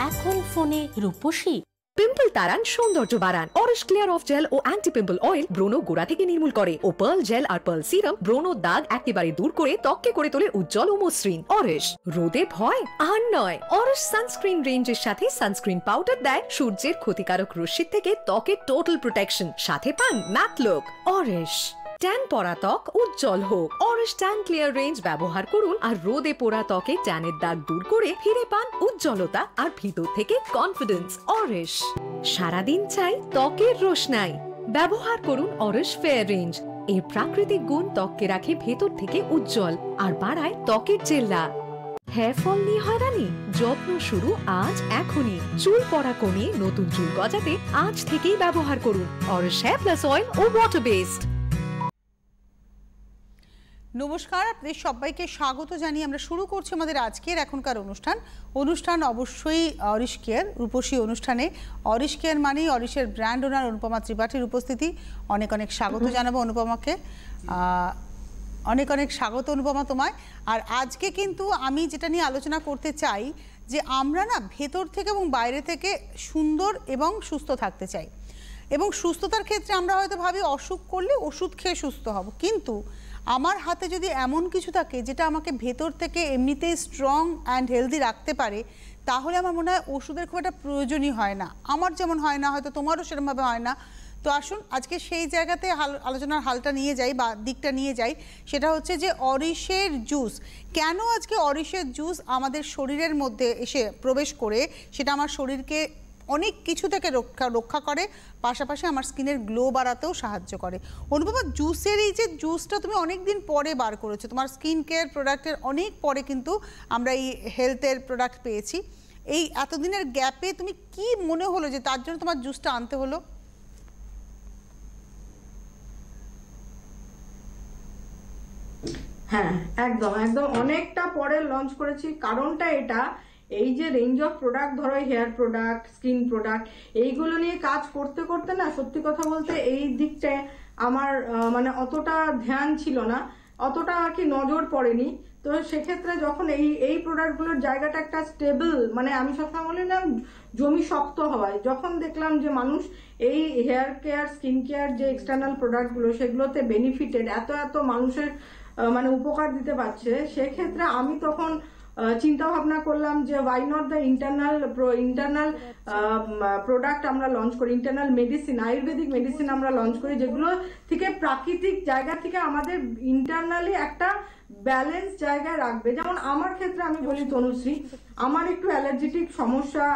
এখন ফোনে রূপসী। পিম্পল তাড়ান, সৌন্দর্য বাড়ান। অরিশ ক্লিয়ার অফ জেল ও অ্যান্টি পিম্পল অয়েল ব্রণ গোড়া থেকে নির্মূল করে ও পার্ল জেল আর পার্ল সিরাম ব্রণ দাগ একেবারে দূর করে ত্বককে করে তোলে উজ্জ্বল ও মসৃণ। অরিশ, রোদে ভয় আর নয়। অরিশ সানস্ক্রিন রেঞ্জের সাথে সানস্ক্রিন পাউডার দেয় সূর্যের ক্ষতিকারক রশ্মির থেকে ত্বকের টোটাল প্রোটেকশন, সাথে পান ম্যাট লুক। অরিশ, ট্যান পড়া ত্বক উজ্জ্বল হোক। অরিশ ট্যান ক্লিয়ার রেঞ্জ ব্যবহার করুন আর রোদে পোড়া ত্বকে ট্যানের দাগ দূর করে ফিরে পান উজ্জ্বলতা আর ভিতর থেকে কনফিডেন্স। অরিশ, সারাদিন চাই ত্বকের রোশনাই, ব্যবহার করুন অরিশ ফেয়ার রেঞ্জ। এর প্রাকৃতিক গুণ ত্বককে রাখে ভেতর থেকে উজ্জ্বল আর বাড়ায় ত্বকের চেল্লা। হেয়ার ফল নিয়ে হয়রানি? যত্ন শুরু আজ, এখনই। চুল পড়া কমিয়ে নতুন চুল গজাতে আজ থেকেই ব্যবহার করুন অরিশ হেয়ার প্লাস অয়েল ও ওয়াটার বেসড। নমস্কার, আপনাদের সবাইকে স্বাগত জানিয়ে আমরা শুরু করছি আমাদের আজকের এখনকার অনুষ্ঠান অবশ্যই অরিশ কেয়ার রূপসী অনুষ্ঠানে। অরিশ কেয়ার মানেই অরিশের ব্র্যান্ড ওনার অনুপমা ত্রিপাঠীর উপস্থিতি। অনেক অনেক স্বাগত জানাবো অনুপমাকে। অনেক অনেক স্বাগত অনুপমা তোমায়। আর আজকে কিন্তু আমি যেটা নিয়ে আলোচনা করতে চাই যে আমরা না ভেতর থেকে এবং বাইরে থেকে সুন্দর এবং সুস্থ থাকতে চাই, এবং সুস্থতার ক্ষেত্রে আমরা হয়তো ভাবি অসুখ করলে ওষুধ খেয়ে সুস্থ হব, কিন্তু আমার হাতে যদি এমন কিছু থাকে যেটা আমাকে ভেতর থেকে এমনিতেই স্ট্রং অ্যান্ড হেলদি রাখতে পারে, তাহলে আমার মনে হয় ওষুধের খুব একটা প্রয়োজনই হয় না। আমার যেমন হয় না, হয়তো তোমারও সেরকমভাবে হয় না। তো আসুন আজকে সেই জায়গাতে আলোচনার হালটা নিয়ে যাই বা দিকটা নিয়ে যাই। সেটা হচ্ছে যে অরিশের জুস, কেন আজকে অরিশের জুস আমাদের শরীরের মধ্যে এসে প্রবেশ করে সেটা আমার শরীরকে অনেক কিছু থেকে রক্ষা করে, পাশাপাশি আমার স্কিনের গ্লো বাড়াতেও সাহায্য করে। অনুপমা, জুসের এই যে জুসটা তুমি অনেক দিন পরে বার করেছো, তোমার স্কিন কেয়ার প্রোডাক্টের অনেক পরে কিন্তু আমরা এই হেলথের প্রোডাক্ট পেয়েছি। এই এতদিনের গ্যাপে তুমি কি মনে হলো যে তার জন্য তোমার জুসটা আনতে হলো? হ্যাঁ, একদম একদম অনেকটা পরে লঞ্চ করেছি। কারণটা এটা, এই যে রেঞ্জ অফ প্রোডাক্ট, ধরো হেয়ার প্রোডাক্ট, স্কিন প্রোডাক্ট, এইগুলো নিয়ে কাজ করতে করতে না, সত্যি কথা বলতে এই দিকটায় আমার মানে অতটা ধ্যান ছিল না, অতটা আর কি নজর পড়েনি। তো সেক্ষেত্রে যখন এই প্রোডাক্টগুলোর জায়গাটা একটা স্টেবল, মানে আমি সবসময় বলি না জমি শক্ত হওয়ায়, যখন দেখলাম যে মানুষ এই হেয়ার কেয়ার, স্কিন কেয়ার যে এক্সটার্নাল প্রোডাক্টগুলো সেগুলোতে বেনিফিটেড, এত এত মানুষের মানে উপকার দিতে পারছে, সেক্ষেত্রে আমি তখন চিন্তা ভাবনা করলাম যে why not the internal product আমরা লঞ্চ করি, ইন্টারনাল মেডিসিন, আয়ুর্বেদিক মেডিসিন আমরা লঞ্চ করি, যেগুলো থেকে প্রাকৃতিক জায়গা থেকে আমাদের ইন্টারনালি একটা ব্যালেন্স জায়গায় রাখবে। যেমন আমার ক্ষেত্রে আমি বলি তনুশ্রী, আমার একটু অ্যালার্জেটিক সমস্যা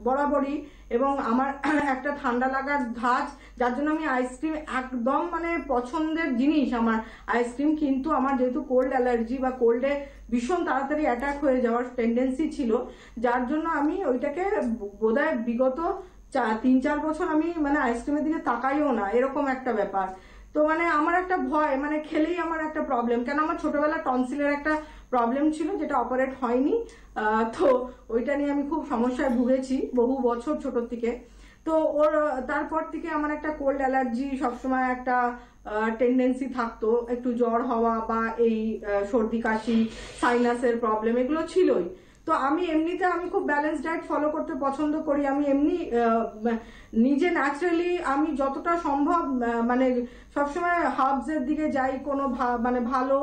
বরাবরই, এবং আমার একটা ঠান্ডা লাগার ধাঁচ, যার জন্য আমি আইসক্রিম একদম মানে পছন্দের জিনিস আমার আইসক্রিম, কিন্তু আমার যেহেতু কোল্ড অ্যালার্জি বা কোল্ডে ভীষণ তাড়াতাড়ি অ্যাটাক হয়ে যাওয়ার টেন্ডেন্সি ছিল, যার জন্য আমি ওইটাকে বোধহয় বিগত 3-4 বছর আমি মানে আইসক্রিমের দিকে তাকাইও না, এরকম একটা ব্যাপার। তো মানে আমার একটা ভয়, মানে খেলেই আমার একটা প্রবলেম, কেন আমার ছোটবেলা টনসিলের একটা প্রবলেম ছিল যেটা অপারেট হয়নি, তো ওইটা নিয়ে আমি খুব সমস্যায় ভুগেছি বহু বছর ছোটোর থেকে। তো তারপর থেকে আমার একটা কোল্ড অ্যালার্জি সবসময় একটা টেন্ডেন্সি থাকতো, একটু জ্বর হওয়া বা এই সর্দি কাশি, সাইনাসের প্রবলেম, এগুলো ছিলই। তো আমি এমনিতে আমি খুব ব্যালেন্স ডায়েট ফলো করতে পছন্দ করি। আমি এমনি নিজে ন্যাচারালি আমি যতটা সম্ভব মানে সবসময় হার্বসের দিকে যাই, কোনো মানে ভালো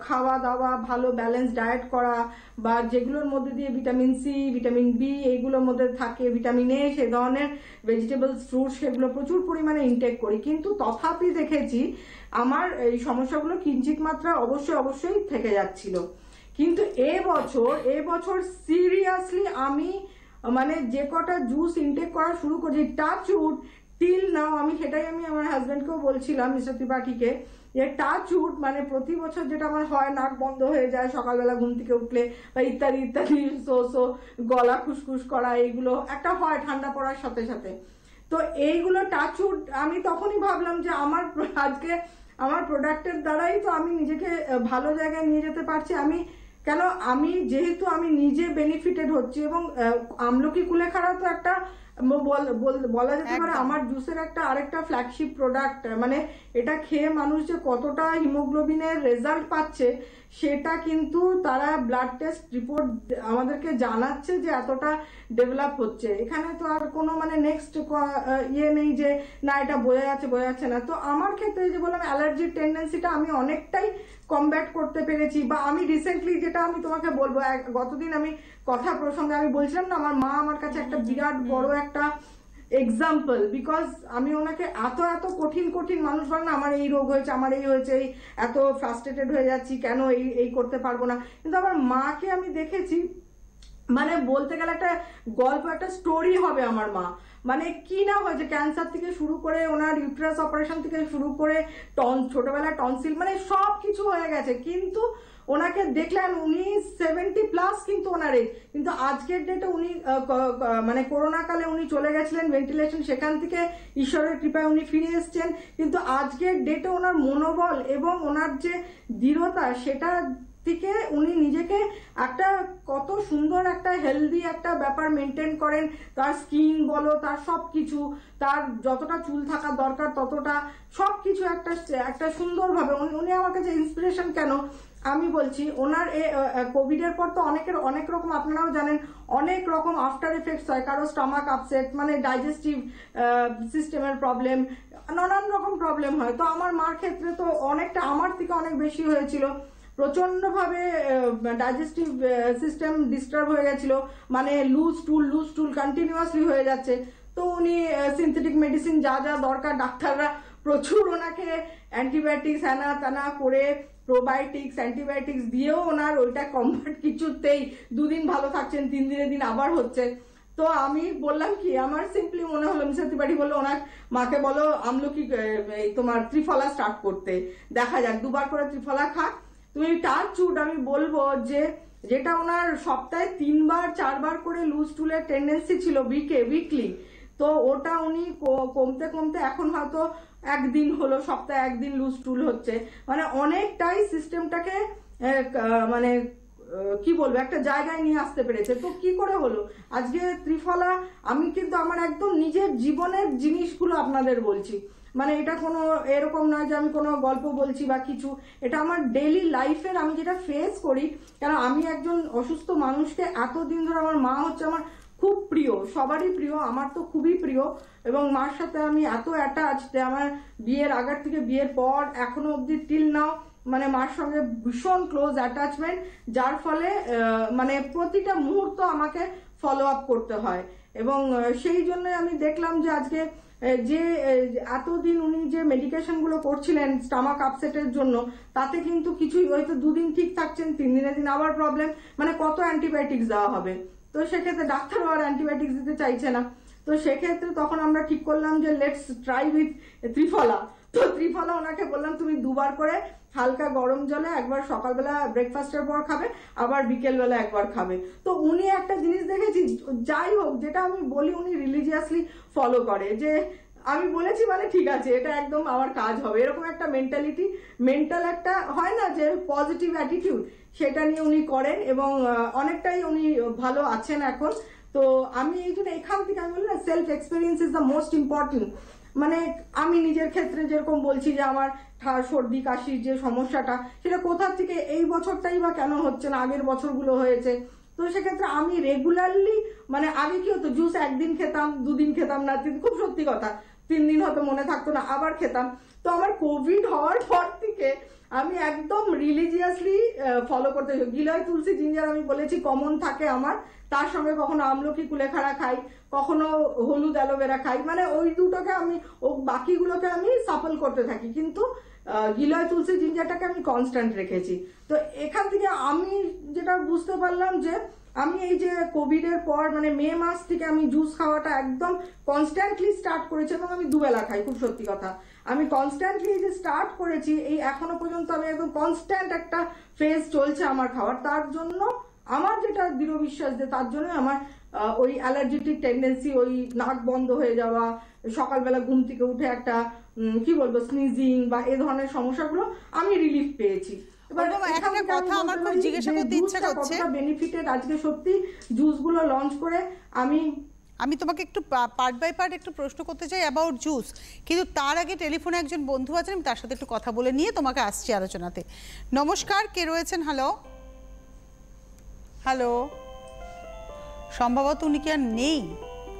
খাওয়া দাওয়া, ভালো ব্যালেন্স ডায়েট করা, বা যেগুলোর মধ্যে দিয়ে ভিটামিন সি, ভিটামিন বি এইগুলোর মধ্যে থাকে, ভিটামিন এ, সে ধরনের ভেজিটেবলস, ফ্রুটস, সেগুলো প্রচুর পরিমাণে ইনটেক করি। কিন্তু তথাপি দেখেছি আমার এই সমস্যাগুলো কিঞ্চিত মাত্রা অবশ্যই থেকে যাচ্ছিল। কিন্তু এবছর সিরিয়াসলি আমি মানে যে কটা জুস ইনটেক করা শুরু করছি, টাচ উড টিল নাও, আমি সেটাই আমি আমার হাজব্যান্ডকেও বলছিলাম, মিস্টার ত্রিপাঠীকে, যে টাচ উড মানে প্রতি বছর যেটা আমার হয়, নাক বন্ধ হয়ে যায় সকালবেলা ঘুম থেকে উঠলে, বা ইত্যাদি ইত্যাদি, সো গলা খুসখুস করা, এইগুলো একটা হয় ঠান্ডা পড়ার সাথে সাথে। তো এইগুলো টাচ উড আমি তখনই ভাবলাম যে আমার আজকে আমার প্রোডাক্টের দ্বারাই তো আমি নিজেকে ভালো জায়গায় নিয়ে যেতে পারছি। আমি কেন আমি যেহেতু আমি নিজে বেনিফিটেড হচ্ছি, এবং আমলকি কুলেখাড়া তো একটা বলা যেতে পারে আমার জুসের একটা আরেকটা ফ্ল্যাগশিপ প্রোডাক্ট। মানে এটা খেয়ে মানুষ যে কতটা হিমোগ্লোবিনের রেজাল্ট পাচ্ছে সেটা কিন্তু তারা ব্লাড টেস্ট রিপোর্ট আমাদেরকে জানাচ্ছে যে এতটা ডেভেলপ হচ্ছে। এখানে তো আর কোনো মানে নেক্সট ইয়ে নেই যে না এটা বোঝা যাচ্ছে না। তো আমার ক্ষেত্রে যে বললাম অ্যালার্জির টেন্ডেন্সিটা আমি অনেকটাই কমব্যাট করতে পেরেছি। বা আমি রিসেন্টলি যেটা আমি তোমাকে বলবো, গতদিন আমি কথা প্রসঙ্গে আমি বলছিলাম না আমার মা আমার কাছে একটা বিরাট বড় একটা এক্সাম্পল, বিকজ আমি ওনাকে এত কঠিন মানুষ বলে না আমার এই রোগ হয়েছে, আমার এই হয়েছে, এই এত ফ্রাস্ট্রেটেড হয়ে যাচ্ছি, কেন এই করতে পারবো না। কিন্তু আমার মাকে আমি দেখেছি, মানে বলতে গেলে একটা গল্প, একটা স্টোরি হবে আমার মা। মানে কি না হয়েছে, ক্যান্সার থেকে শুরু করে ওনার ইউটেরাস অপারেশন থেকে শুরু করে ছোটবেলায় টনসিল, মানে সব কিছু হয়ে গেছে, কিন্তু ওনাকে দেখলেন উনি 70+ কিন্তু ওনার এজ। কিন্তু আজকের ডেটে উনি মানে করোনা কালে উনি চলে গেছিলেন ভেন্টিলেশন, সেখান থেকে ঈশ্বরের কৃপায় উনি ফিরে এসছেন। কিন্তু আজকের ডেটে ওনার মনোবল এবং ওনার যে দৃঢ়তা সেটা থেকে উনি নিজেকে একটা কত সুন্দর একটা হেলদি একটা ব্যাপার মেনটেন করেন। তার স্কিন বলো, তার সব কিছু, তার যতটা চুল থাকা দরকার ততটা সব কিছু একটা সুন্দরভাবে উনি আমার কাছে ইন্সপিরেশন। কেন আমি বলছি, ওনার কোভিডের পর তো অনেক রকম, আপনারাও জানেন, অনেক রকম আফটার এফেক্টস হয়। কারো স্টমাক আপসেট, মানে ডাইজেস্টিভ সিস্টেমের প্রবলেম, নানান রকম প্রবলেম হয়। তো আমার মার ক্ষেত্রে তো অনেকটা আমার থেকে অনেক বেশি হয়েছিল, প্রচন্ডভাবে ডাইজেস্টিভ সিস্টেম ডিস্টার্ব হয়ে গেছিল, মানে লুজ টুল কন্টিনিউয়াসলি হয়ে যাচ্ছে। তো উনি সিনথেটিক মেডিসিন যা দরকার, ডাক্তাররা প্রচুর ওনাকে অ্যান্টিবায়োটিক্স হ্যানা ত্যানা করে, প্রোবায়োটিক্স অ্যান্টিবায়োটিক্স দিয়েও ওনার ওইটা কমফর্ট কিছুতেই 2 দিন ভালো থাকছেন, 3 দিনের দিন আবার হচ্ছে। তো আমি বললাম কি, আমার সিম্পলি মনে হলো, মিসেস ত্রিপাঠী বললো ওনার মাকে বলো আমলকি তোমার ত্রিফলা স্টার্ট করতে, দেখা যাক 2 বার করে ত্রিফলা খাক। তুমি টাচ উড, আমি বলবো যে যেটা ওনার সপ্তাহে 3 বার 4 বার করে লুজ টুলের টেন্ডেন্সি ছিল উইকলি, তো ওটা উনি কমতে এখন হয়তো একদিন হলো, সপ্তাহে 1 দিন লুজ টুল হচ্ছে। মানে অনেকটাই সিস্টেমটাকে মানে কি বলবো একটা জায়গায় নিয়ে আসতে পেরেছে। তো কি করে হলো আজকে ত্রিফলা? আমি কিন্তু আমার একদম নিজের জীবনের জিনিসগুলো আপনাদের বলছি, মানে এটা কোনো এরকম নয় যে আমি কোনো গল্প বলছি বা কিছু, এটা আমার ডেইলি লাইফের আমি যেটা ফেস করি। কারণ আমি একজন অসুস্থ মানুষকে এতদিন ধরে, আমার মা হচ্ছে আমার খুব প্রিয়, সবারই প্রিয়, আমার তো খুবই প্রিয়, এবং মার সাথে আমি এত অ্যাটাচ যে আমার বিয়ের আগের থেকে বিয়ের পর এখনো অবধি টিল নাও মানে মার সঙ্গে ভীষণ ক্লোজ অ্যাটাচমেন্ট, যার ফলে মানে প্রতিটা মুহূর্ত আমাকে ফলো আপ করতে হয়। এবং সেই জন্য আমি দেখলাম যে আজকে যে এতদিন উনি যে মেডিকেশনগুলো করছিলেন স্টমাক আপসেটের জন্য, তাতে কিন্তু কিছুই, হয়তো 2 দিন ঠিক থাকছেন, 3 দিনের দিন আবার প্রবলেম, মানে কত অ্যান্টিবায়োটিক্স দেওয়া হবে। তো সেক্ষেত্রে ডাক্তারও আর অ্যান্টিবায়োটিক্স দিতে চাইছে না। তো সেক্ষেত্রে তখন আমরা ঠিক করলাম যে লেটস ট্রাই উইথ ত্রিফলা। তো ত্রিফলা ওনাকে বললাম তুমি 2 বার করে হালকা গরম জলে, একবার সকালবেলা ব্রেকফাস্টের পর খাবে, আবার বিকেলবেলা একবার খাবে। তো উনি একটা জিনিস দেখেছি, যাই হোক যেটা আমি বলি উনি রিলিজিয়াসলি ফলো করে, যে আমি বলেছি মানে ঠিক আছে এটা একদম আমার কাজ হবে, এরকম একটা মেন্টাল একটা হয় না যে পজিটিভ অ্যাটিটিউড, সেটা নিয়ে উনি করেন এবং অনেকটাই উনি ভালো আছেন এখন। তো আমি এই জন্য এখান থেকে আমি বলি না, self experience is the most important. মানে আমি নিজের ক্ষেত্রে যেরকম বলছি যে আমার সর্দি কাশির যে সমস্যাটা, সেটা কোথা থেকে এই বছরটাই বা কেন হচ্ছে না, আগের বছরগুলো হয়েছে। তো সেক্ষেত্রে আমি রেগুলারলি, মানে আগে কি হতো, জুস 1 দিন খেতাম, 2 দিন খেতাম না, খুব সত্যি কথা 3 দিন হয়তো মনে থাকতো না, আবার খেতাম। তো আমার কোভিড হওয়ার পর থেকে আমি একদম রিলিজিয়াসলি ফলো করতে, গিলয় তুলসী জিঞ্জার আমি বলেছি কমন থাকে আমার, তার সঙ্গে কখনো আমলকি কুলেখাড়া খাই, কখনো হলুদ অ্যালোভেরা খাই, মানে ওই দুটোকে আমি, বাকিগুলোকে আমি সাফল করতে থাকি, কিন্তু গিলয় তুলসী জিঞ্জারটাকে আমি কনস্ট্যান্ট রেখেছি। তো এখান থেকে আমি যেটা বুঝতে পারলাম যে আমি এই যে কোভিডের পর মানে মে মাস থেকে আমি জুস খাওয়াটা একদম কনস্ট্যান্টলি স্টার্ট করেছি, এবং আমি 2 বেলা খাই, খুব সত্যি কথা। আমি কনস্ট্যান্টলি যে স্টার্ট করেছি, এই এখনো পর্যন্ত আমি একদম কনস্ট্যান্ট একটা ফেজ চলছে আমার খাওয়ার। তার জন্য আমার যেটা দৃঢ় বিশ্বাস যে তার জন্য আমার ওই অ্যালার্জেটিক টেন্ডেন্সি, ওই নাক বন্ধ হয়ে যাওয়া, সকালবেলা ঘুম থেকে উঠে একটা কি বলবো স্নিজিং বা এই ধরনের সমস্যাগুলো আমি রিলিফ পেয়েছি। একটা কথা আমার খুব জিজ্ঞাসা করতে ইচ্ছা করছে, বেনিফিটেড আজকে সত্যি জুসগুলো লঞ্চ করে আমি তোমাকে একটু পার্ট বাই পার্ট একটু প্রশ্ন করতে চাই অ্যাবাউট জুস, কিন্তু তার আগে টেলিফোনে একজন বন্ধু আছেন, আমি তার সাথে একটু কথা বলে নিয়ে তোমাকে আসছি আলোচনাতে। নমস্কার, কে রয়েছেন? হ্যালো হ্যালো, সম্ভবত উনি কি আর নেই,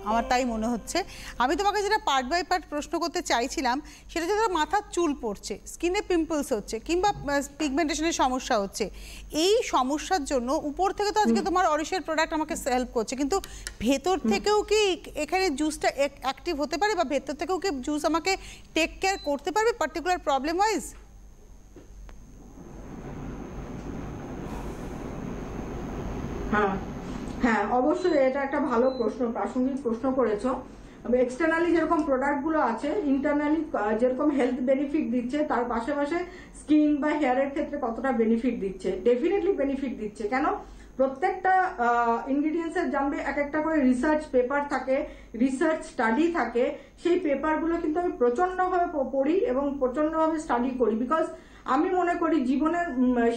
আমার তাই মনে হচ্ছে। আমি তোমাকে যেটা পার্ট বাই পার্ট প্রশ্ন করতে চাইছিলাম সেটা হচ্ছে ধরো মাথার চুল পড়ছে, স্কিনে পিম্পলস হচ্ছে, কিংবা পিগমেন্টেশনের সমস্যা হচ্ছে, এই সমস্যার জন্য উপর থেকে তো আজকে তোমার অরিশের প্রোডাক্ট আমাকে হেল্প করছে, কিন্তু ভেতর থেকেও কি এখানে জুসটা অ্যাক্টিভ হতে পারে, বা ভেতর থেকেও কি জুস আমাকে টেক কেয়ার করতে পারবে পার্টিকুলার প্রবলেম ওয়াইজ? হ্যাঁ হ্যাঁ, অবশ্যই এটা একটা ভালো প্রশ্ন, প্রাসঙ্গিক প্রশ্ন করেছো। এক্সটার্নালি যেরকম প্রোডাক্টগুলো আছে, ইন্টারনালি যেরকম হেলথ বেনিফিট দিচ্ছে, তার পাশাপাশি স্কিন বা হেয়ারের ক্ষেত্রে কতটা বেনিফিট দিচ্ছে, ডেফিনেটলি বেনিফিট দিচ্ছে। কেন? প্রত্যেকটা ইনগ্রিডিয়েন্টসের জানবে এক একটা করে রিসার্চ পেপার থাকে, রিসার্চ স্টাডি থাকে। সেই পেপারগুলো কিন্তু আমি প্রচন্ডভাবে পড়ি এবং প্রচন্ডভাবে স্টাডি করি, বিকজ আমি মনে করি জীবনের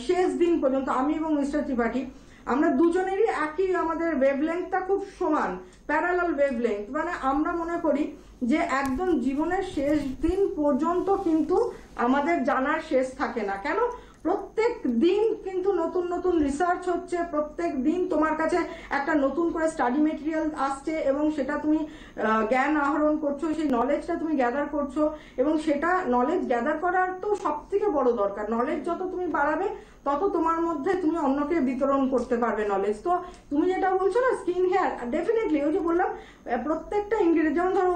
শেষ দিন পর্যন্ত আমি এবং মিস্টার ত্রিপাঠী আমরা দুজনেরই একই, আমাদের ওয়েভলেংথটা খুব সমান, প্যারালাল ওয়েভলেংথ। মানে আমরা মনে করি যে একদম জীবনের শেষ দিন পর্যন্ত কিন্তু আমাদের জানার শেষ থাকে না। কেন? প্রত্যেক দিন কিন্তু নতুন নতুন রিসার্চ হচ্ছে, প্রত্যেক দিন তোমার কাছে একটা নতুন করে স্টাডি মেটেরিয়াল আসছে এবং সেটা তুমি জ্ঞান আহরণ করছো, সেই নলেজটা তুমি গ্যাদার করছো, এবং সেটা নলেজ গ্যাদার করার তো সব থেকে বড় দরকার। নলেজ যত তুমি বাড়াবে তত তোমার মধ্যে তুমি অন্যকে বিতরণ করতে পারবে নলেজ। তো তুমি যেটা বলছো না স্কিন হেয়ার, ডেফিনেটলি ওই যে বললাম প্রত্যেকটা ইনগ্রিডিয়েন্ট, যেমন ধরো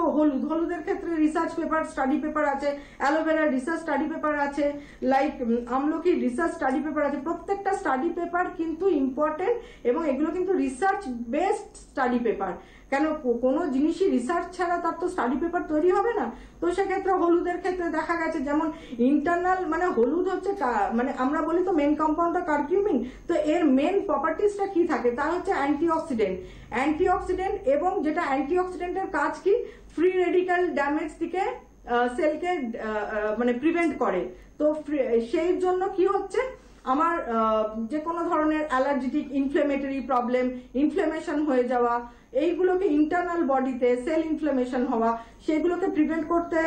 হলুদের ক্ষেত্রে রিসার্চ পেপার স্টাডি পেপার আছে, অ্যালোভেরার রিসার্চ স্টাডি পেপার আছে, লাইক আমলকির রিসার্চ স্টাডি পেপার আছে। প্রত্যেকটা স্টাডি পেপার কিন্তু ইম্পর্টেন্ট এবং এগুলো কিন্তু রিসার্চ বেসড স্টাডি পেপার। কেন? কোনো জিনিসই রিসার্চ ছাড়া তার তো স্টাডি পেপার তৈরি হবে না। তো সেক্ষেত্রে হলুদের ক্ষেত্রে দেখা গেছে যেমন ইন্টারনাল, মানে হলুদ হচ্ছে মানে আমরা বলি তো মেন কম্পাউন্ডটা কারকিউমিন, তো এর মেন প্রপার্টিসটা কি থাকে? তা হচ্ছে অ্যান্টিঅক্সিডেন্ট, এবং যেটা অ্যান্টিঅক্সিডেন্টের কাজ কি? ফ্রি রেডিক্যাল ড্যামেজ থেকে সেলকে মানে প্রিভেন্ট করে। তো সেই জন্য কি হচ্ছে, আমার যে কোনো ধরনের অ্যালার্জিটিক ইনফ্লেমেটরি প্রবলেম, ইনফ্লেমেশন হয়ে যাওয়া, এইগুলোকে ইন্টারনাল বডিতে সেল ইনফ্লেমেশন হওয়া, সেগুলোকে প্রিভেন্ট করতে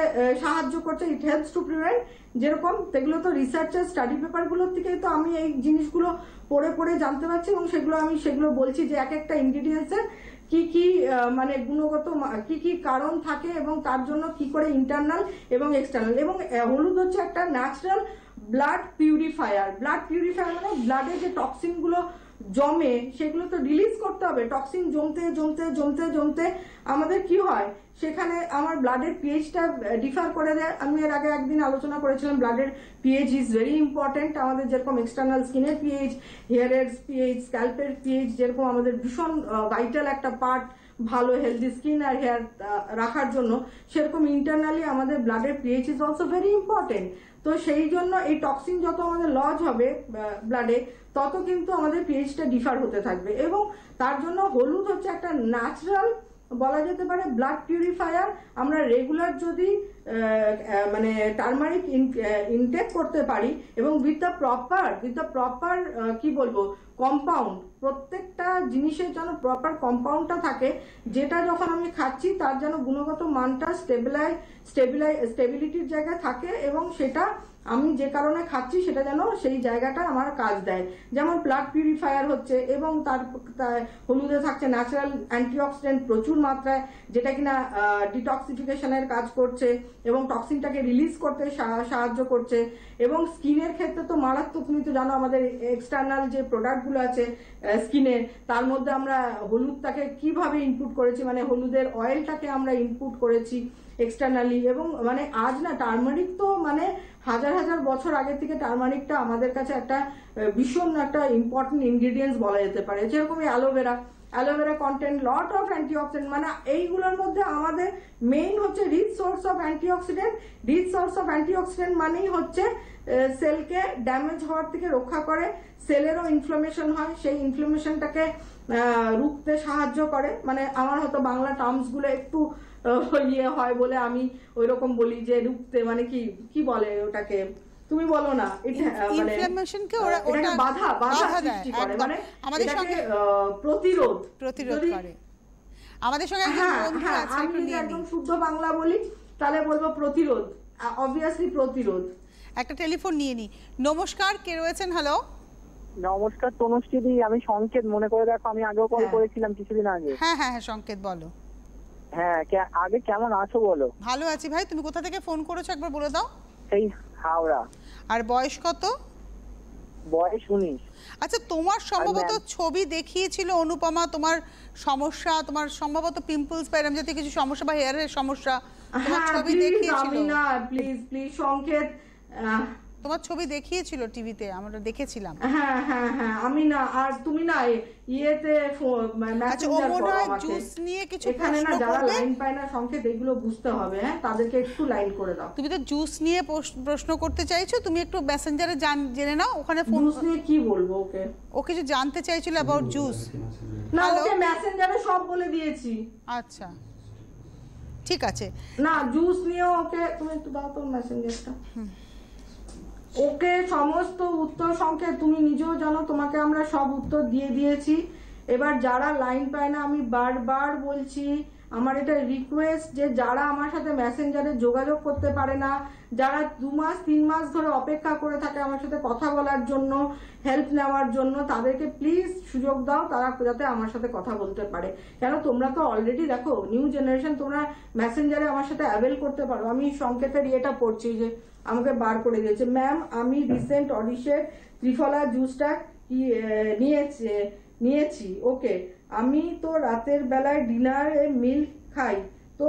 সাহায্য করছে। It helps to prevent. যেরকম সেগুলো তো রিসার্চের স্টাডি পেপারগুলোর থেকেই তো আমি এই জিনিসগুলো পড়ে জানতে পারছি, এবং সেগুলো বলছি যে এক একটা ইনগ্রিডিয়েন্টসের কি কি মানে গুণগত কি কি কারণ থাকে, এবং তার জন্য কি করে ইন্টারনাল এবং এক্সটার্নাল। এবং হলুদ হচ্ছে একটা ন্যাচারাল ব্লাড পিউরিফায়ার। মানে ব্লাডে যে টক্সিন গুলো জমে সেগুলো তো রিলিজ করতে হবে। টক্সিন জমতে আমাদের কি হয়, সেখানে আমার ব্লাডের পিএইচটা ডিফার করে দেয়। আমি এর আগে একদিন আলোচনা করেছিলাম ব্লাডের পিএইচ ইজ ভেরি ইম্পর্টেন্ট। আমাদের যেরকম এক্সটার্নাল স্কিনের পিএইচ, হেয়ারের পিএইচ, স্ক্যাল্পের পিএইচ যেরকম আমাদের ভীষণ ভাইটাল একটা পার্ট ভালো হেলদি স্কিন আর হেয়ার রাখার জন্য, সেরকম ইন্টারনালি আমাদের ব্লাডের pH is also very important. তো সেই জন্য এই টক্সিন যত আমাদের লজ হবে ব্লাডে, তত কিন্তু আমাদের পিএইচটা ডিফার হতে থাকবে। এবং তার জন্য হলুদ হচ্ছে একটা ন্যাচারাল, বলা যেতে পারে ব্লাড পিউরিফায়ার। আমরা রেগুলার যদি মানে টার্মারিক ইনটেক করতে পারি, এবং উইথ দ্য প্রপার কি বলবো কম্পাউন্ড, প্রত্যেকটা জিনিসের যেন প্রপার কম্পাউন্ডটা থাকে, যেটা যখন আমি খাচ্ছি তার যেন গুণগত মানটা স্টেবিলিটির জায়গায় থাকে, এবং সেটা আমি যে কারণে খাচ্ছি সেটা যেন সেই জায়গাটা আমার কাজ দেয়। যেমন ব্লাড পিউরিফায়ার হচ্ছে, এবং তার হলুদে থাকছে ন্যাচারাল অ্যান্টিঅক্সিডেন্ট প্রচুর মাত্রায়, যেটা কিনা ডিটক্সিফিকেশনের কাজ করছে এবং টক্সিনটাকে রিলিজ করতে সাহায্য করছে। এবং স্কিনের ক্ষেত্রে তো মারাত্মক, তুমি তো জানো আমাদের এক্সটার্নাল যে প্রোডাক্টগুলো আছে স্কিনের, তার মধ্যে আমরা হলুদটাকে কিভাবে ইনপুট করেছি, মানে হলুদের অয়েলটাকে আমরা ইনপুট করেছি এক্সটার্নালি। এবং মানে আজ না টার্মারিক তো মানে হাজার বছর আগে থেকে টার্মারিকটা আমাদের কাছে একটা ভীষণ একটা ইম্পর্টেন্ট ইনগ্রিডিয়েন্টস বলা যেতে পারে। যেরকম aloe vera content lot of antioxidant, মানে এইগুলোর মধ্যে আমাদের মেইন হচ্ছে রিচ সোর্স অফ অ্যান্টিঅক্সিডেন্ট মানেই হচ্ছে সেলকে ড্যামেজ হওয়ার থেকে রক্ষা করে। সেলেরও ইনফ্লামেশন হয়, সেই ইনফ্লামেশনটাকে রুখতে সাহায্য করে। মানে আমার হয়তো বাংলা টার্মস গুলো একটু ইয়ে হয় বলে আমি ওই রকম বলি যে রুখতে, মানে কি বলে ওটাকে, তুমি বলো না এটা মানে ইনফ্লামেশনকে ওরা ওটা বাধা সৃষ্টি করে, মানে আমাদের সঙ্গে প্রতিরোধ করে। আমাদের সঙ্গে একজন বন্ধু আছে, আমি যদি একদম শুদ্ধ বাংলা বলি তাহলে বলবো প্রতিরোধ, অবভিয়াসলি প্রতিরোধ। একটা টেলিফোন নিয়ে নি। নমস্কার, কে রয়েছেন? হ্যালো, নমস্কার তনুশ্রী, আমি সংকেত, মনে করে দেখো আমি আগেও কল করেছিলাম কিছুদিন আগে। হ্যাঁ হ্যাঁ হ্যাঁ, সংকেত বলো। হ্যাঁ, আগে কেমন আছো বলো? ভালো আছি ভাই, তুমি কোথা থেকে ফোন করেছো একবার বলে দাও। এই হাওড়া। আর বয়স কত? বয়স 19। আচ্ছা, তোমার সম্ভবত ছবি দেখিয়েছিল অনুপমা, তোমার সমস্যা, তোমার সম্ভবত পিম্পলস বা এরকম জাতীয় কিছু সমস্যা বা হেয়ারের সমস্যা, তোমার ছবি দেখিয়েছিল। আমি না, প্লিজ সংকেত, তোমার ছবি দেখিয়েছিল টিভিতে, আমরা দেখেছিলাম। হ্যাঁ হ্যাঁ হ্যাঁ, আমি না, আর তুমি না ইয়েতে মেসেঞ্জার করো আমাকে। জুস নিয়ে কিছু এখানে না যারা লাইন পায় না সংকেত, এগুলো বুঝতে হবে, হ্যাঁ তাদেরকে একটু লাইন করে দাও। তুমি তো জুস নিয়ে প্রশ্ন করতে চাইছো, তুমি একটু মেসেঞ্জারে জেনে নাও, ওখানে ফোন। জুস নিয়ে কি বলবো ওকে? ও কিছু জানতে চাইছিল অ্যাবাউট জুস। না, ওকে মেসেঞ্জারে সব বলে দিয়েছি। আচ্ছা ঠিক আছে। না, জুস নিয়ে ওকে, তুমি একটু দাও তো মেসেঞ্জারটা। ওকে সমস্ত উত্তর সংকেত তুমি নিজেও জানো, তোমাকে আমরা সব উত্তর দিয়ে দিয়েছি। এবার যারা লাইন পায় না, আমি বারবার বলছি, আমার এটা রিকোয়েস্ট যে যারা আমার সাথে মেসেঞ্জারে যোগাযোগ করতে পারে না, যারা 2 মাস 3 মাস ধরে অপেক্ষা করে থাকে আমার সাথে কথা বলার জন্য, হেল্প নেওয়ার জন্য, তাদেরকে প্লিজ সুযোগ দাও, তারা যাতে আমার সাথে কথা বলতে পারে। কেন তোমরা তো অলরেডি দেখো নিউ জেনারেশন, তোমরা মেসেঞ্জারে আমার সাথে অ্যাভেল করতে পারো। আমি সংকেতের ইয়েটা পড়ছি যে আমাকে বার করে দিয়েছে, ম্যাম আমি রিসেন্ট অডিশের ত্রিফলা জুসটা নিয়েছি। ওকে, আমি তো রাতের বেলায় ডিনারে মিল্ক খাই, তো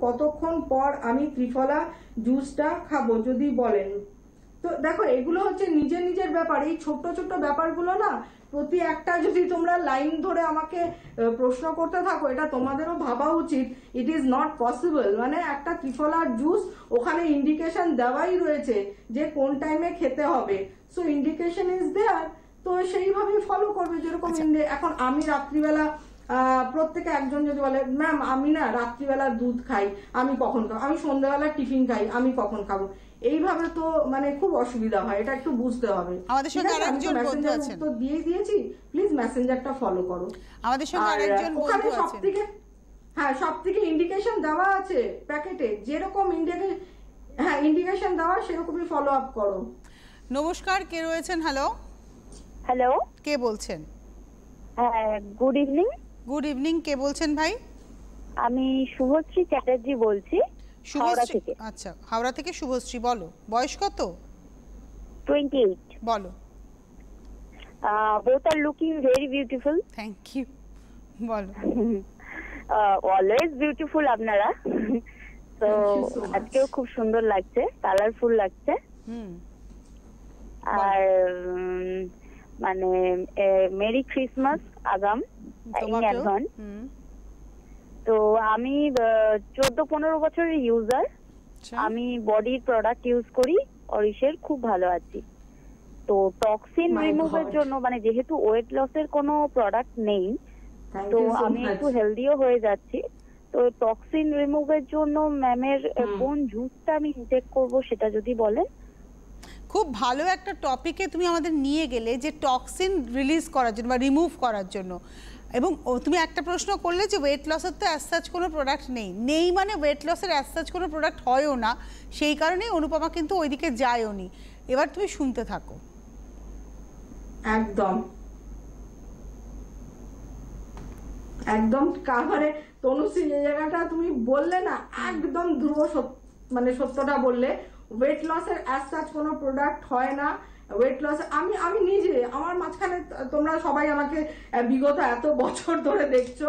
কতক্ষণ পর আমি ত্রিফলা জুসটা খাবো যদি বলেন। তো দেখো এগুলো হচ্ছে নিজের ব্যাপার, এই ছোট ছোট ব্যাপারগুলো না প্রতি একটা যদি তোমরা লাইন ধরে আমাকে প্রশ্ন করতে থাকো, এটা তোমাদেরও ভাবা উচিত ইট ইজ নট পসিবল। মানে একটা ত্রিফলার জুস, ওখানে ইন্ডিকেশন দেওয়াই রয়েছে যে কোন টাইমে খেতে হবে, সো ইন্ডিকেশন ইজ দেয়ার, তো সেইভাবেই ফলো করবে। যেরকম এখন আমি রাত্রিবেলা প্রত্যেকে একজন যদি বলে ম্যাম আমি না রাত্রিবেলা দুধ খাই, আমি কখন খাবো, আমি সন্ধ্যাবেলা টিফিন খাই, আমি কখন খাবো, এইভাবে তো মানে খুব অসুবিধা হয়, এটা একটু বুঝতে হবে। আমাদের সঙ্গে আরেকজন বন্ধু আছেন, তো দিয়ে দিয়েছি, প্লিজ মেসেঞ্জারটা ফলো করো। আমাদের সঙ্গে আরেকজন বন্ধু আছেন। হ্যাঁ, সবথেকে ইন্ডিকেশন দেওয়া আছে প্যাকেটে, যেরকম ইন্ডিকেশন দেওয়া সেরকমই ফলো আপ করো। নমস্কার, কে রয়েছেন? হ্যালো হ্যালো, কে বলছেন? হ্যাঁ, গুড ইভিনিং। গুড ইভিনিং, কে বলছেন ভাই? আমি শুভশ্রী চ্যাটার্জি বলছি, হাওড়া থেকে। আচ্ছা, হাওড়া থেকে শুভশ্রী, বলো বয়স কত? 28। বলো। both are looking very beautiful. Thank you, বলো। অলওয়েজ বিউটিফুল আপনারা, তো আজকেও খুব সুন্দর লাগছে, কালারফুল লাগছে। আর মানে মেরি ক্রিসমাস আগাম ইন অ্যাডভান্স। তো আমি 14-15 বছরের ইউজার, আমি বডির প্রোডাক্ট ইউজ করি, অরিশের খুব ভালো আছি। তো টক্সিন রিমুভের জন্য, মানে যেহেতু ওয়েট লসের কোনো প্রোডাক্ট নেই, তো আমি একটু হেলদিও হয়ে যাচ্ছি, তো টক্সিন রিমুভের জন্য ম্যামের কোন জুসটা আমি ইনটেক করব সেটা যদি বলেন। খুব ভালো একটা টপিকে তুমি আমাদের নিয়ে গেলে, যে টক্সিন রিলিজ করার জন্য বা রিমুভ করার জন্য। এবং তুমি একটা প্রশ্ন করলে যে ওয়েট লসের তো অ্যাজ সাচ কোনো প্রোডাক্ট নেই মানে ওয়েট লসের অ্যাজ সাচ কোনো প্রোডাক্ট হয়ও না, সেই কারণেই অনুপমা কিন্তু ওইদিকে যায়ও নি। এবার তুমি শুনতে থাকো। একদম কাভারে তনুশ্রী, এই জায়গাটা তুমি বললে না, একদম ধ্রুব মানে সত্যটা বললে। ওয়েট লসের অ্যাজ সাচ কোনো প্রোডাক্ট হয় না। ওয়েট লস আমি নিজে, আমার মাঝখানে তোমরা সবাই আমাকে বিগত এত বছর ধরে দেখছো,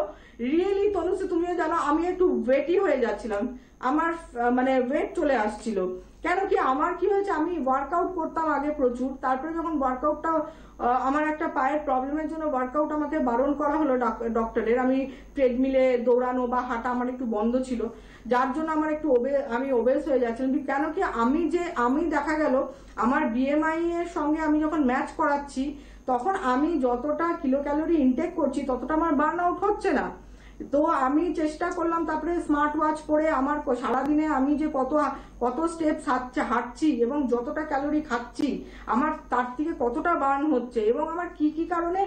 রিয়েলি তনুশ্রী তুমিও জানো আমি একটু ওয়েটই হয়ে যাচ্ছিলাম, আমার মানে ওয়েট চলে আসছিল। কেন কি আমার কি হয়েছে, আমি ওয়ার্কআউট করতাম আগে প্রচুর, তারপরে যখন ওয়ার্কআউটটা আমার একটা পায়ের প্রবলেমের জন্য ওয়ার্কআউট আমাকে বারণ করা হলো ডক্টরের, আমি ট্রেডমিলে দৌড়ানো বা হাঁটা আমার একটু বন্ধ ছিল, যার জন্য আমার একটু আমি ওবেস হয়ে যাচ্ছিলাম। কেন কি আমি দেখা গেল আমার বিএমআই এর সঙ্গে আমি যখন ম্যাচ করাচ্ছি, তখন আমি যতটা কিলো ক্যালোরি ইনটেক করছি ততটা আমার বার্ন আউট হচ্ছে না। তো আমি চেষ্টা করলাম, তারপরে স্মার্ট ওয়াচ পরে আমার সারাদিনে আমি যে কত স্টেপ হাঁটছি এবং যতটা ক্যালোরি খাচ্ছি আমার তার থেকে কতটা বার্ন হচ্ছে এবং আমার কি কি কারণে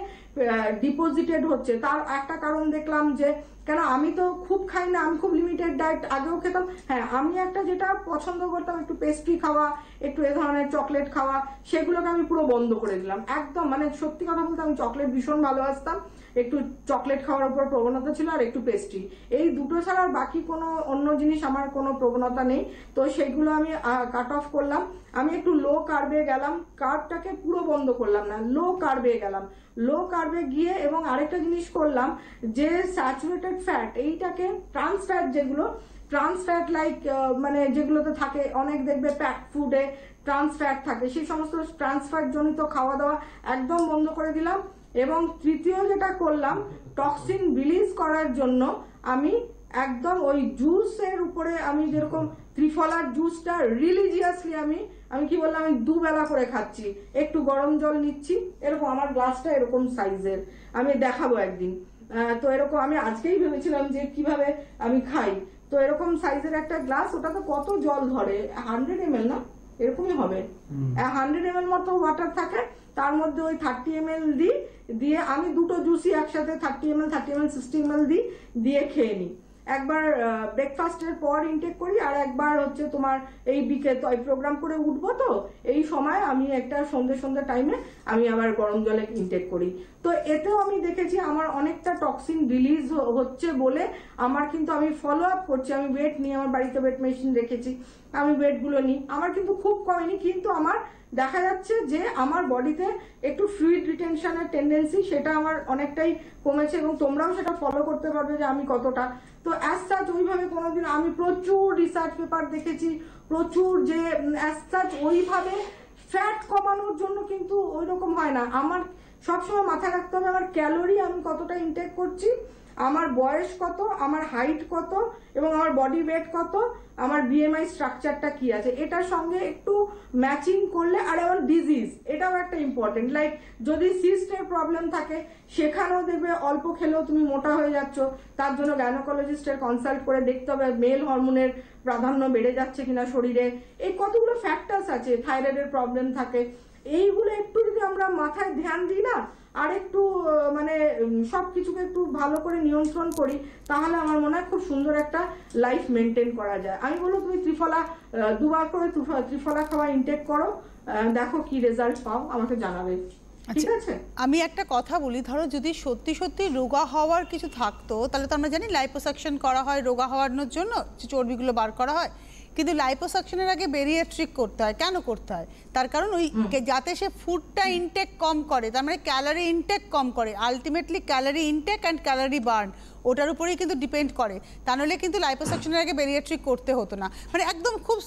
ডিপোজিটেড হচ্ছে তার একটা কারণ দেখলাম। যে কেন আমি তো খুব খাই না, আমি খুব লিমিটেড ডায়েট আগেও খেতাম। হ্যাঁ, আমি একটা যেটা পছন্দ করতাম একটু পেস্ট্রি খাওয়া, একটু এ ধরনের চকলেট খাওয়া, সেগুলোকে আমি পুরো বন্ধ করে দিলাম একদম। মানে সত্যি কথা বলতে আমি চকলেট ভীষণ ভালোবাসতাম, একটু চকলেট খাওয়ার উপর প্রবণতা ছিল আর একটু পেস্ট্রি, এই দুটো ছাড়া আর বাকি কোনো অন্য জিনিস আমার কোনো প্রবণতা নেই। তো সেগুলো আমি কাট অফ করলাম। আমি একটু লো কার্বে গেলাম, কার্বটাকে পুরো বন্ধ করলাম না, লো কার্বে গেলাম। লো কার্বে গিয়ে এবং আরেকটা জিনিস করলাম যে স্যাচুরেটেড ফ্যাট, এইটাকে ট্রান্স ফ্যাট, যেগুলো ট্রান্স ফ্যাট লাইক মানে যেগুলোতে থাকে অনেক, দেখবে প্যাক ফুডে ট্রান্স ফ্যাট থাকে, সেই সমস্ত ট্রান্স ফ্যাট জনিত খাওয়া দাওয়া একদম বন্ধ করে দিলাম। এবং তৃতীয় যেটা করলাম, টক্সিন রিলিজ করার জন্য আমি একদম ওই জুসের উপরে, আমি যেরকম ত্রিফলার জুসটা রিলিজিয়াসলি আমি কি বললাম, আমি দুবেলা করে খাচ্ছি, একটু গরম জল নিচ্ছি, এরকম আমার গ্লাসটা এরকম সাইজের, আমি দেখাবো একদিন। তো এরকম আমি আজকেই ভেবেছিলাম যে কিভাবে আমি খাই। তো এরকম সাইজের একটা গ্লাস, ওটা তো কত জল ধরে, 100 ml না এরকমই হবে, 100 ml মতো ওয়াটার থাকে, তার মধ্যে ওই 30 ml দিয়ে আমি দুটো জুসই একসাথে 30 ml 60 ml দিয়ে খেয়ে নিই। একবার ব্রেকফাস্টের পর ইনটেক করি, আর একবার হচ্ছে তোমার এই বিকেল, তো প্রোগ্রাম করে উঠবো, তো এই সময় আমি একটা সন্ধ্যে টাইমে আমি আবার গরম জলে ইনটেক করি। তো এতেও আমি দেখেছি আমার অনেকটা টক্সিন রিলিজ হচ্ছে বলে আমার কিন্তু, আমি ফলো আপ করছি, আমি ওয়েট নিই, আমার বাড়িতে ওয়েট মেশিন রেখেছি, আমি ওয়েটগুলো নিই, আমার কিন্তু খুব কমেনি, কিন্তু আমার দেখা যাচ্ছে যে আমার বডিতে একটু ফ্লুইড রিটেনশনের টেন্ডেন্সি, সেটা আমার অনেকটাই কমেছে এবং তোমরাও সেটা ফলো করতে পারবে যে আমি কতটা। তো অ্যাজ সাচ ওইভাবে কোনোদিন, আমি প্রচুর রিসার্চ পেপার দেখেছি, প্রচুর, যে অ্যাজ সাচ ওইভাবে ফ্যাট কমানোর জন্য কিন্তু ওই রকম হয় না। আমার সবসময় মাথায় রাখতে হবে আমার ক্যালোরি আমি কতটা ইনটেক করছি, আমার বয়স কত, আমার হাইট কত এবং আমার বডি ওয়েট কত, আমার বিএমআই স্ট্রাকচারটা কি আছে, এটার সঙ্গে একটু ম্যাচিং করলে। আর আমার ডিজিজ, এটাও একটা ইম্পর্টেন্ট, লাইক যদি সিস্টের প্রবলেম থাকে সেখানেও দেখবে অল্প খেলেও তুমি মোটা হয়ে যাচ্ছ, তার জন্য গাইনোকোলজিস্টের কনসাল্ট করে দেখতে হবে মেল হরমোনের প্রাধান্য বেড়ে যাচ্ছে কিনা শরীরে, এই কতগুলো ফ্যাক্টরস আছে, থাইরয়েডের প্রবলেম থাকে, এইগুলো একটু যদি আমরা মাথায় ধ্যান দিই না, আর একটু মানে সবকিছুকে একটু ভালো করে নিয়ন্ত্রণ করি, তাহলে আমার মনে হয় খুব সুন্দর একটা লাইফ মেনটেন করা যায়। আমি বলবো তুমি ত্রিফলা দুবার করে ত্রিফলা খাওয়া ইনটেক করো, দেখো কি রেজাল্ট পাও, আমাকে জানাবে, ঠিক আছে? আমি একটা কথা বলি, ধরো যদি সত্যি রোগা হওয়ার কিছু থাকতো, তাহলে তো আমরা জানি লাইপোসাকশন করা হয় রোগা হওয়ানোর জন্য, চর্বিগুলো বার করা হয়, কিন্তু লাইপোসাকশনের আগে বেরিয়েট্রিক করতে হয়। কেন করতে হয়? তার কারণ ওই যাতে সে ফুডটা ইনটেক কম করে, তার মানে ক্যালোরি ইনটেক কম করে, ultimately calorie intact and calorie burn ওটার উপরেই কিন্তু ডিপেন্ড করে। তা নাহলে কিন্তু লাইপোসাকশনের আগে বেরিয়েট্রিক করতে হতো না। মানে একদম খুব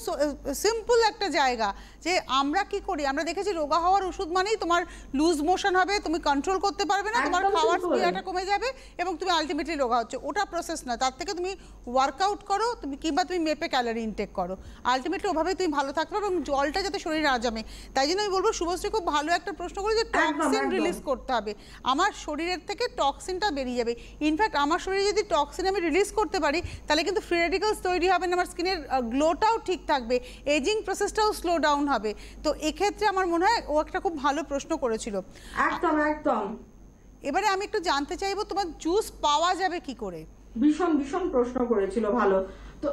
সিম্পল একটা জায়গা যে আমরা কি করি, আমরা দেখেছি রোগা হওয়ার ওষুধ মানেই তোমার লুজ মোশন হবে, তুমি কন্ট্রোল করতে পারবে না, তোমার খাওয়ার স্পিডটা কমে যাবে এবং তুমি আলটিমেটলি রোগা হচ্ছে। ওটা প্রসেস না, তার থেকে তুমি ওয়ার্কআউট করো, তুমি কিংবা তুমি মেপে ক্যালোরি ইনটেক করো, আলটিমেটলি ওভাবেই তুমি ভালো থাকবে এবং জলটা যাতে শরীরে না জমে। তাই জন্য আমি বলবো শুভশ্রী খুব ভালো একটা প্রশ্ন করে যে টক্সিন রিলিজ করতে হবে, আমার শরীরের থেকে টক্সিনটা বেরিয়ে যাবে। ইনফ্যাক্ট আমার শরীরে যদি টক্সিন আমি রিলিজ করতে পারি তাহলে কিন্তু ফ্রি রেডিক্যালস তৈরি হবে না, আমার স্কিনের গ্লোটাও ঠিক থাকবে, এজিং প্রসেসটাও স্লো ডাউন হবে। তো এক্ষেত্রে আমার মনে হয় ও একটা খুব ভালো প্রশ্ন করেছিল। একদম একদম। এবারে আমি একটু জানতে চাইবো তোমার জুস পাওয়া যাবে কি করে? ভীষণ প্রশ্ন করেছিল, ভালো। তো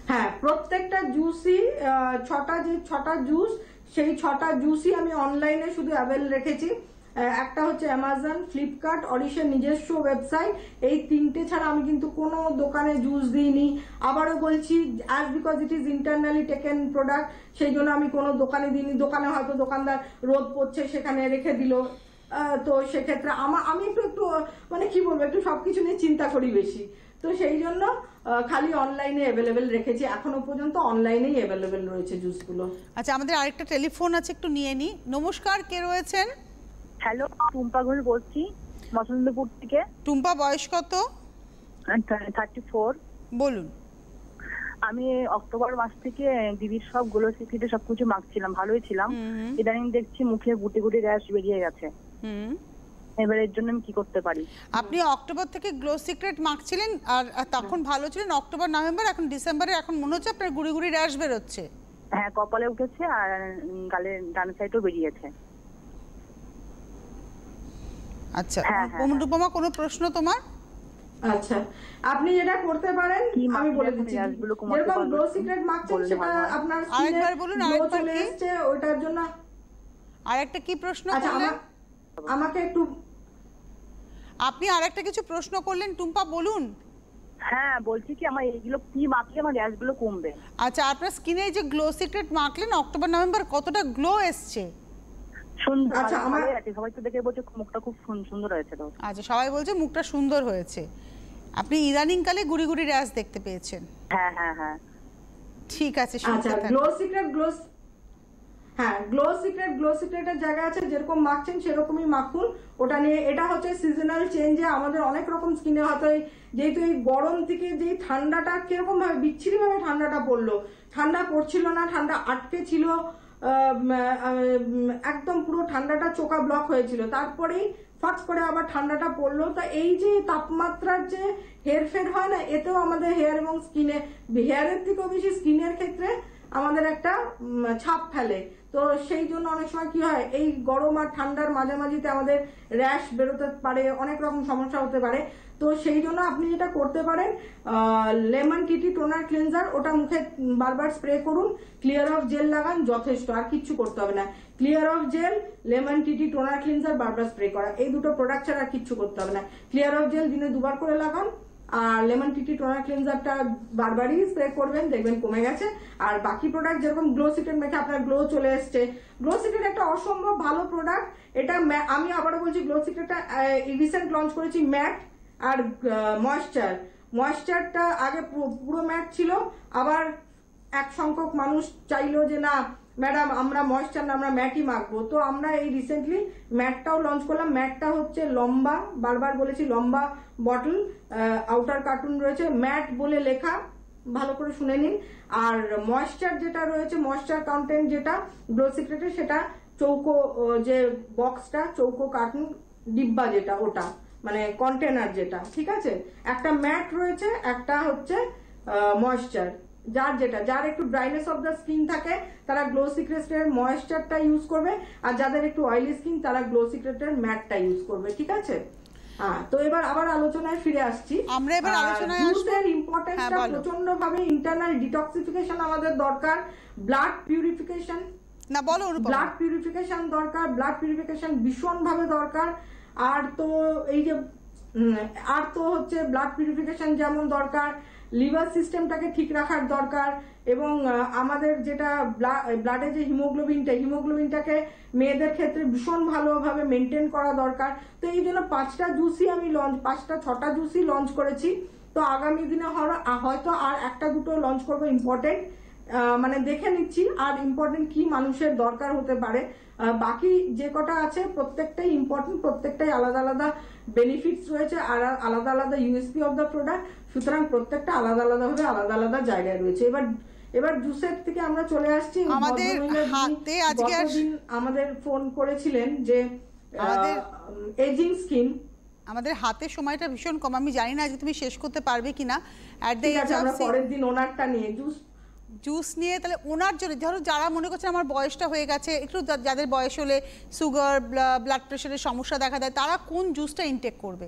হ্যাঁ, প্রত্যেকটা জুসই ছটা জুস, সেই 6টা জুসই আমি অনলাইনে শুধু অ্যাভেল রেখেছি। একটা হচ্ছে অ্যামাজন, ফ্লিপকার্ট, অরিশের নিজস্ব ওয়েবসাইট, এই 3টে ছাড়া আমি কিন্তু কোনো দোকানে জুস দিইনি। আবারও বলছি, as because it is internally taken product, সেই জন্য আমি কোনো দোকানে দিইনি। দোকানে হয়তো দোকানদার রোদ পড়ছে সেখানে রেখে দিল, তো সেক্ষেত্রে আমি একটু মানে কি বলবো, একটু সবকিছু নিয়ে চিন্তা করি বেশি, তো সেই জন্য খালি অনলাইনে অ্যাভেলেবেল রেখেছি, এখনো পর্যন্ত অনলাইনেই অ্যাভেলেবেল রয়েছে জুসগুলো। আচ্ছা, আমাদের আরেকটা টেলিফোন আছে, একটু নিয়ে নি। নমস্কার, কে রয়েছেন? হ্যালো, টুম্পা ঘোষ বলছি মসন্দপুর থেকে। টুম্পা, বয়স কত? 34। বলুন। আমি অক্টোবর মাস থেকে দিদির সব গ্লোসিটিতে সবকিছু মাখছিলাম, ভালোই ছিলাম। ইদানিং দেখছি মুখে গুটি গুটি র্যাশ বেরিয়ে গেছে। এবার এর জন্য আমি কি করতে পারি? আপনি অক্টোবর থেকে গ্লো সিক্রেট মাখছিলেন আর তখন ভালো ছিলেন, অক্টোবর নভেম্বর, এখন ডিসেম্বরে এখন মনে হচ্ছে আপনার গুড়ি গুড়ি র্যাশ বেরোচ্ছে। হ্যাঁ, কপালে উঠেছে আর গালের ডান সাইডও বেরিয়েছে। আচ্ছা, হ্যাঁ, হ্যাঁ, অনুপমা কোনো প্রশ্ন তোমার? আচ্ছা, আপনি যেটা করতে পারেন আমি বলে দিচ্ছি, যেরকম গ্লো সিক্রেট মাখছেন সেটা আপনার আরেকবার বলুন, আরেকবার চলে কি? এসেছে ওটার জন্য। আরেকটা কি প্রশ্ন আচ্ছা, করলেন? আমাকে একটু, আপনি আরেকটা কিছু প্রশ্ন করলেন টুম্পা, বলুন। হ্যাঁ, বলছি কি আমার এইগুলো কি মাখলে আমার র্যাশগুলো কমবে? আচ্ছা, আপনার স্কিনে যে গ্লো সিক্রেট মাখলেন অক্টোবর নভেম্বর, কতটা গ্লো এসছে? সুন্দর। আচ্ছা, আমার সবাই তো দেখে বলছে মুখটা খুব সুন্দর হয়েছে। তো আচ্ছা, সবাই বলছে মুখটা সুন্দর হয়েছে। আপনি ইদানিং কালে গুড়ি গুড়ি র্যাশ দেখতে পেয়েছেন? হ্যাঁ হ্যাঁ হ্যাঁ, ঠিক আছে। আচ্ছা, গ্লো সিক্রেট হ্যাঁ, গ্লো সিক্রেটের জায়গা আছে, যেরকম মাখছেন সেরকমই মাখুন। ওটা নিয়ে, এটা হচ্ছে সিজনাল চেঞ্জে আমাদের অনেক রকম স্কিনে হয়তো যেহেতু এই গরম থেকে যেই ঠান্ডাটা কিরকম ভাবে বিচ্ছিরি ভাবে ঠান্ডাটা পড়লো, ঠান্ডা পড়ছিল না, ঠান্ডা আটকে ছিল, একদম পুরো ঠান্ডাটা চোকা ব্লক হয়েছিল, তারপরেই ফাট করে আবার ঠান্ডাটা পড়লো। তা এই যে তাপমাত্রার যে হেরফের হয় না, এতেও আমাদের হেয়ার এবং স্কিনে, হেয়ারের থেকেও বেশি স্কিনের ক্ষেত্রে আমাদের একটা ছাপ ফেলে। তো সেই জন্য অনেক সময় কি হয়, এই গরম আর ঠান্ডার মাঝামাঝিতে আমাদের র্যাশ বেরোতে পারে, অনেক রকম সমস্যা হতে পারে। তো সেই জন্য আপনি যেটা করতে পারেন, লেমন টিটি টোনার ক্লিনজার, ওটা মুখে বারবার স্প্রে করুন, ক্লিয়ার অফ জেল লাগান, যথেষ্ট, আর কিচ্ছু করতে হবে না। Clear off gel, lemon TT toner cleanser বারবার স্প্রে করা, এই দুটো প্রোডাক্ট ছাড়া আর কিচ্ছু করতে হবে না। ক্লিয়ার অফ জেল দিনে 2 বার করে লাগান, আর লেমন টিটি টোনার ক্লিনজারটা বারবারই স্প্রে করবেন, দেখবেন কমে গেছে। আর বাকি প্রোডাক্ট যেরকম গ্লো সিক্রেট মেখে আপনার গ্লো চলে এসছে, গ্লো সিক্রেট একটা অসম্ভব ভালো প্রোডাক্ট। এটা আমি আবারও বলছি, গ্লো সিক্রেটটা রিসেন্ট লঞ্চ করেছি ম্যাট আর ময়েশ্চারটা আগে পুরো ম্যাট ছিল, আবার এক সংখ্যক মানুষ চাইলো যে না ম্যাডাম আমরা ময়েশ্চার না, আমরা ম্যাটই মাখবো। তো আমরা এই রিসেন্টলি ম্যাটটাও লঞ্চ করলাম। ম্যাটটা হচ্ছে লম্বা, বারবার বলেছি লম্বা বটল, আউটার কার্টুন রয়েছে, ম্যাট বলে লেখা, ভালো করে শুনে নিন। আর ময়েশ্চার যেটা রয়েছে, ময়েশ্চার কন্টেন্ট যেটা গ্লো সিক্রেটের, সেটা চৌকো যে বক্সটা, চৌকো কার্টুন ডিব্বা যেটা, ওটা মানে কন্টেনার যেটা, ঠিক আছে। একটা ম্যাট রয়েছে, একটা হচ্ছে ময়েশ্চার। যার একটু ড্রাইনেস অফ দ্য স্কিন থাকে তারা গ্লো সিক্রেটের ময়েশ্চারটা ইউজ করবে, আর যাদের একটু অয়েলি স্কিন তারা গ্লো সিক্রেটের ম্যাটটা ইউজ করবে, ঠিক আছে। তো এবার আবার আলোচনায় ফিরে আসছি। আমরা এবার আলোচনায় জুসের ইম্পর্টেন্সটা প্রচন্ড ভাবে, ইন্টারনাল ডিটক্সিফিকেশন আমাদের দরকার, ব্লাড পিউরিফিকেশন, না বলো, ব্লাড পিউরিফিকেশন দরকার, ব্লাড পিউরিফিকেশন ভীষণ ভাবে দরকার। আর তো এই যে আর তো হচ্ছে ব্লাড পিউরিফিকেশন যেমন দরকার, লিভার সিস্টেমটাকে ঠিক রাখার দরকার, এবং আমাদের যেটা ব্লাডে যে হিমোগ্লোবিনটাকে মেয়েদের ক্ষেত্রে ভীষণ ভালোভাবে মেনটেন করা দরকার। তো এই জন্য 5টা জুসই আমি 6টা জুসই লঞ্চ করেছি। তো আগামী দিনে হয়তো আর 1টা-2টো লঞ্চ করবো ইম্পর্টেন্ট, মানে দেখে নিচ্ছি আর ইম্পর্টেন্ট কি মানুষের দরকার হতে পারে। বাকি যে কটা আছে প্রত্যেকটাই ইম্পর্টেন্ট, প্রত্যেকটাই আলাদা আলাদা বেনিফিটস রয়েছে আর আলাদা আলাদা ইউএসপি অফ দ্য প্রোডাক্ট, সুতরাং প্রত্যেকটা আলাদা আলাদা ভাবে আলাদা আলাদা জায়গায় রয়েছে। এবার জুসের থেকে আমরা চলে আসছি, আমাদের হাতে আজকে আমাদের ফোন করেছিলেন যে আমাদের এজিং স্কিন, আমাদের হাতে সময়টা ভীষণ কম, আমি জানি না আজকে তুমি শেষ করতে পারবে কিনা। আমরা পরের দিন ওনারটা নিয়ে জুস নিয়ে, তাহলে ওনার জন্য ধরো যারা মনে করছে আমার বয়সটা হয়ে গেছে, একটু যাদের বয়স হলে সুগার, ব্লাড প্রেশারের সমস্যা দেখা দেয়, তারা কোন জুসটা ইনটেক করবে?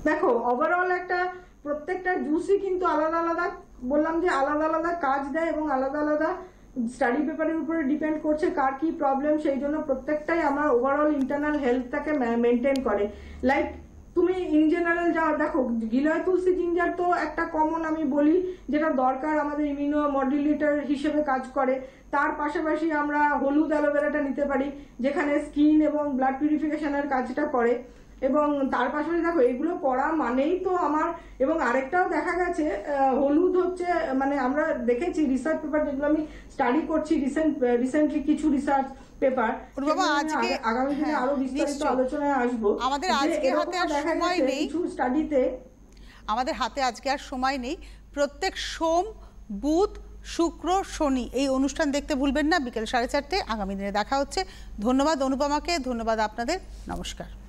দেখো ওভারঅল একটা প্রত্যেকটা জুসই কিন্তু আলাদা আলাদা, বললাম যে আলাদা আলাদা কাজ দেয় এবং আলাদা আলাদা স্টাডি পেপারের উপরে ডিপেন্ড করছে কার কি প্রবলেম, সেই জন্য প্রত্যেকটাই আমার ওভারঅল ইন্টারনাল হেলথটাকে মেনটেন করে। লাইক তুমি ইন জেনারেল যা দেখো, গিলয় তুলসী জিঞ্জার তো একটা কমন আমি বলি, যেটা দরকার আমাদের ইমিউনো মডুলেটর হিসেবে কাজ করে। তার পাশাপাশি আমরা হলুদ অ্যালোভেরাটা নিতে পারি, যেখানে স্কিন এবং ব্লাড পিউরিফিকেশনের কাজটা করে। এবং তার পাশাপাশি দেখো এগুলো করা মানেই তো আমার, এবং আরেকটাও দেখা গেছে হলুদ হচ্ছে, মানে আমরা দেখেছি রিসার্চ পেপার যেগুলো আমি স্টাডি করছি রিসেন্টলি কিছু রিসার্চ পেপার, আগামী দিনে আরো বিস্তারিত আলোচনায় আসবো। আমাদের আজকে হাতে আর সময় নেই, কিছু স্টাডিতে আমাদের হাতে আজকে আর সময় নেই। প্রত্যেক সোম, বুধ, শুক্র শনি এই অনুষ্ঠান দেখতে ভুলবেন না বিকেল 4:30। আগামী দিনে দেখা হচ্ছে। ধন্যবাদ অনুপমাকে, ধন্যবাদ আপনাদের, নমস্কার।